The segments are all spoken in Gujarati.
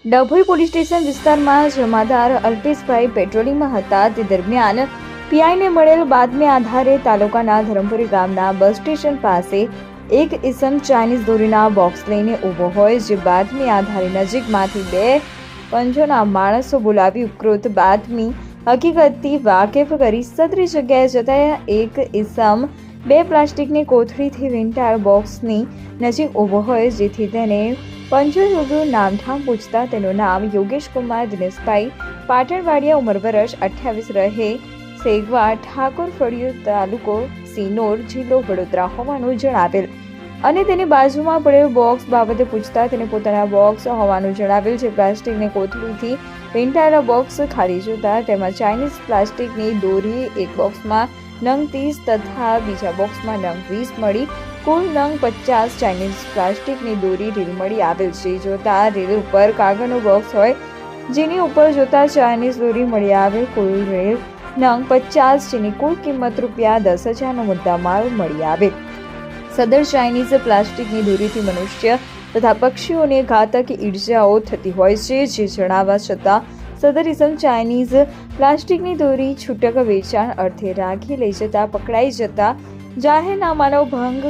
ડભોઈ પોલીસ સ્ટેશન વિસ્તારમાં જમાદાર અલ્પેશભાઈ પેટ્રોલિંગમાં હતા તે દરમિયાન પીઆઈને મળેલ બાતમી આધારે તાલુકાના ધરમપુરી ગામના બસ સ્ટેશન પાસે એક ઇસમ ચાઇનીઝ દોરીના બોક્સ લઈને ઊભો હોય, જે બાતમી આધારે નજીકમાંથી બે પંજોના માણસો બોલાવી ઉપરોક્ત બાતમી હકીકતથી વાકેફ કરી સદરી જગ્યાએ જતા એક ઇસમ બે પ્લાસ્ટિકની કોથળીથી વીંટાળ બોક્સની નજીક ઊભો હોય, જેથી તેને પંજો રૂબરૂ નામઠામ પૂછતા તેનું નામ યોગેશ કુમાર દિનેશભાઈ પાટણવાડિયા, ઉંમર વર્ષ 28, રહે સેગવા, ઠાકોર ફળિયું, તાલુકો સિનોર, જિલ્લો વડોદરા હોવાનું જણાવેલ અને તેની બાજુમાં પડેલ બોક્સ બાબતે પૂછતા તેને પોતાના બોક્સ હોવાનું જણાવેલ, જે પ્લાસ્ટિકની કોથળીથી વીંટાયેલા બોક્સ ખાલી જોતા તેમાં ચાઇનીઝ પ્લાસ્ટિકની દોરી એક બોક્સમાં નંગ 30 તથા બીજા બોક્સમાં નંગ 20 મળી કુલ નંગ 50 ચાઇનીઝ પ્લાસ્ટિકની દોરી રીલ મળી આવેલ છે. જોતા રીલ ઉપર કાગળનો બોક્સ હોય, જેની ઉપર જોતા ચાઇનીઝ દોરી મળી આવેલ કુલ રીલ નંગ 50, જેની કુલ કિંમત ₹10,000નો મુદ્દામાલ મળી આવેલ. સદર ચાઇનીઝ પ્લાસ્ટિકની દોરીથી મનુષ્ય તથા પક્ષીઓને ઘાતક ઈજાઓ થતી હોય છે, જે જણાવવા છતાં સદર ઇસમ ચાઇનીઝ પ્લાસ્ટિકની દોરી છૂટક વેચાણ અર્થે રાખી લઈ જતા પકડાઈ જતા જાહેરનામાનો ભંગ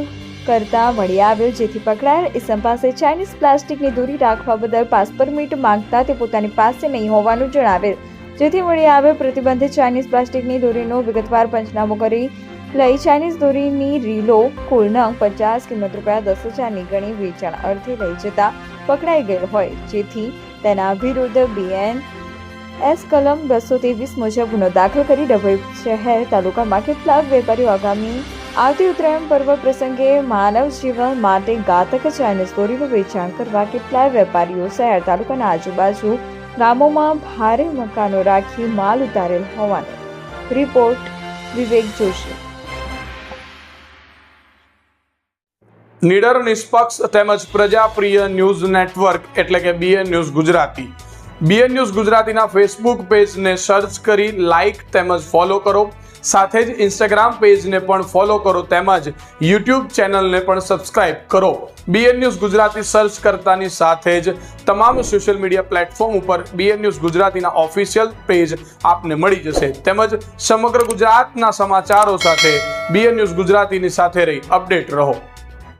કરતા મળી આવેલ, જેથી પકડાયેલ ઇસમ પાસે ચાઇનીઝ પ્લાસ્ટિકની દોરી રાખવા બદલ પાસ પરમિટ માંગતા તે પોતાની પાસે નહીં હોવાનું જણાવેલ, જેથી મળી આવેલ પ્રતિબંધિત ચાઇનીઝ પ્લાસ્ટિકની દોરીનો વિગતવાર પંચનામો કરી લઈ ચાઇનીઝ દોરીની રીલો કુલ નંગ 50, કિંમત ₹10,000ની ગણી વેચાણ અર્થે લઈ જતા પકડાઈ ગયેલ હોય, જેથી તેના વિરુદ્ધ BNS કલમ 223 મુજબ ગુનો દાખલ કરી ડભોઈ શહેર તાલુકામાં કેટલાક વેપારીઓ આગામી આવતી ઉત્તરાયણ પર્વ પ્રસંગે માનવ જીવન માટે ઘાતક ચાઇનીઝ દોરીનું વેચાણ કરવા કેટલાય વેપારીઓ શહેર તાલુકાના આજુબાજુ ગામોમાં ભારે મકાનો રાખી માલ ઉતારેલ હોવાનો રિપોર્ટ વિવેક જોશી. નિડર, નિષ્પક્ષ તેમજ પ્રજાપ્રિય ન્યૂઝ નેટવર્ક એટલે કે BN news Gujarati. BN news ગુજરાતીના ફેસબુક પેજને સર્ચ કરી લાઇક તેમજ ફોલો કરો. સાથે જ ઇન્સ્ટાગ્રામ પેજને પણ ફોલો કરો તેમજ યુટ્યુબ ચેનલને પણ સબસ્ક્રાઇબ કરો. BN ન્યૂઝ ગુજરાતી સર્ચ કરતાની સાથે જ તમામ સોશિયલ મીડિયા પ્લેટફોર્મ ઉપર BN ન્યૂઝ ગુજરાતીના ઓફિશિયલ પેજ આપને મળી જશે. તેમજ સમગ્ર ગુજરાતના સમાચારો સાથે BN ન્યૂઝ ગુજરાતીની સાથે રહી અપડેટ રહો.